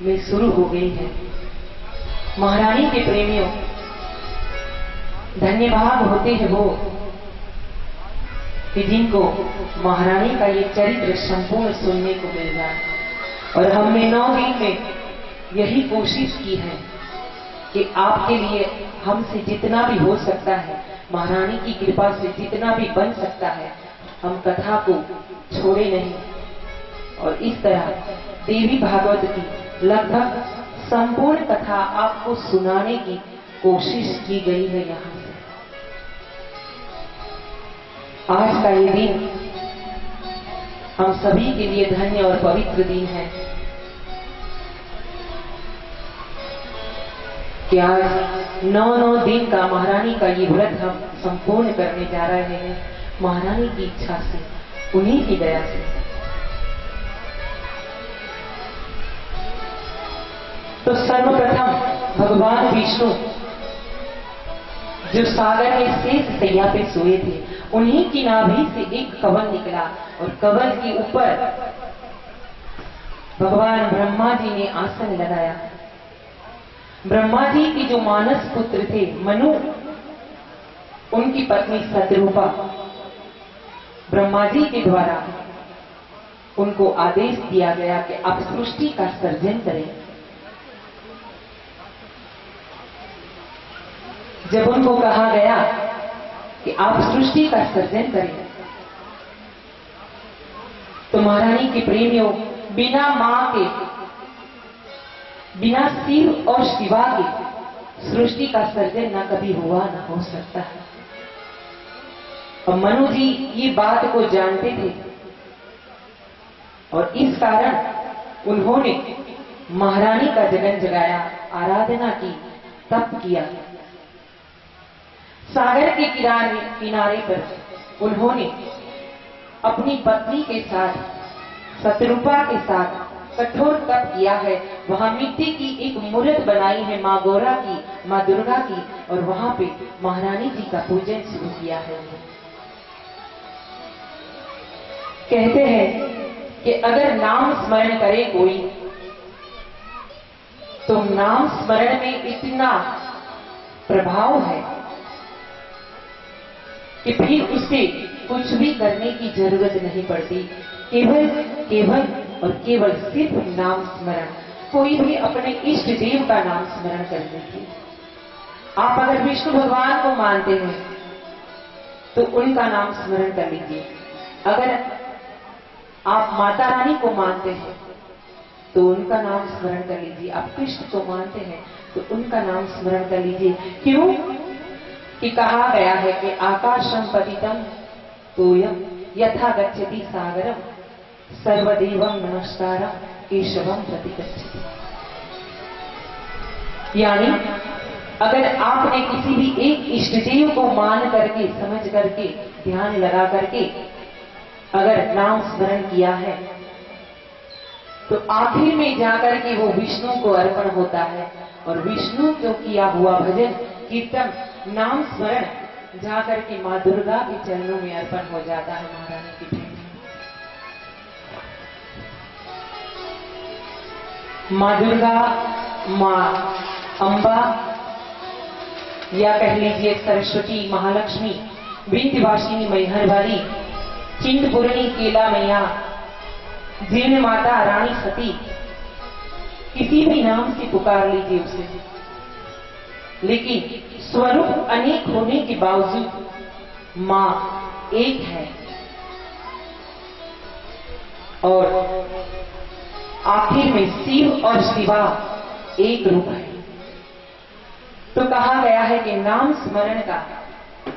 में शुरू हो गई है। महारानी के प्रेमियों, धन्यवाद होते हैं वो कि जिनको महारानी का ये चरित्र संपूर्ण सुनने को मिल रहा है। और हमने 9 दिन में यही कोशिश की है कि आपके लिए हमसे जितना भी हो सकता है, महारानी की कृपा से जितना भी बन सकता है, हम कथा को छोड़े नहीं। और इस तरह देवी भागवत की लगभग संपूर्ण कथा आपको सुनाने की कोशिश की गई है। यहाँ से आज का ये दिन हम सभी के लिए धन्य और पवित्र दिन है कि आज 9 दिन का महारानी का ये व्रत हम संपूर्ण करने जा रहे हैं, महारानी की इच्छा से, उन्हीं की दया से। तो सर्वप्रथम भगवान विष्णु जो सागर में शेष सैया पे सोए थे, उन्हीं की नाभि से एक कवल निकला और कवल के ऊपर भगवान ब्रह्मा जी ने आसन लगाया। ब्रह्मा जी के जो मानस पुत्र थे मनु, उनकी पत्नी सतरूपा, ब्रह्मा जी के द्वारा उनको आदेश दिया गया कि आप सृष्टि का सर्जन करें। जब उनको कहा गया कि आप सृष्टि का सर्जन करें, तो महारानी के प्रेमियों, बिना मां के, बिना शिव और शिवा के सृष्टि का सर्जन ना कभी हुआ ना हो सकता है। और मनु जी ये बात को जानते थे और इस कारण उन्होंने महारानी का जगन जगाया, आराधना की, तप किया। सागर के किनारे पर उन्होंने अपनी पत्नी के साथ, सतरूपा के साथ कठोर तप किया है। वहां मिट्टी की एक मूर्त बनाई है मां गौरा की, मां दुर्गा की, और वहां पे महारानी जी का पूजन शुरू किया है। कहते हैं कि अगर नाम स्मरण करे कोई, तो नाम स्मरण में इतना प्रभाव है कि फिर उसे कुछ भी करने की जरूरत नहीं पड़ती। केवल और केवल सिर्फ नाम स्मरण, कोई भी अपने इष्ट देव का नाम स्मरण कर लीजिए। आप अगर विष्णु भगवान को मानते हैं तो उनका नाम स्मरण कर लीजिए। अगर आप माता रानी को मानते हैं तो उनका नाम स्मरण कर लीजिए। आप कृष्ण को मानते हैं तो उनका नाम स्मरण कर लीजिए। क्यों कि कहा गया है कि आकाशम पतितम तोयम यथा गच्छति सागरम सर्वदेवम नमस्कारम केशवम प्रति गच्छति। यानी अगर आपने किसी भी एक इष्ट देव को मान करके, समझ करके, ध्यान लगा करके अगर नाम स्मरण किया है, तो आखिर में जाकर के वो विष्णु को अर्पण होता है। और विष्णु को किया हुआ भजन, कीर्तन, नाम स्मरण जाकर के मां दुर्गा के चरणों में अर्पण हो जाता है। महारानी की भेंट, मां दुर्गा, मां अंबा, या कह लीजिए सरस्वती, महालक्ष्मी, विंध्यवासिनी, मैहर वाली, चिंतपूर्णी, केला मैया, जीर्ण माता, रानी सती, किसी भी नाम से पुकार लीजिए उसे, लेकिन स्वरूप अनेक होने के बावजूद मां एक है। और आखिर में शिव और शिवा एक रूप है। तो कहा गया है कि नाम स्मरण का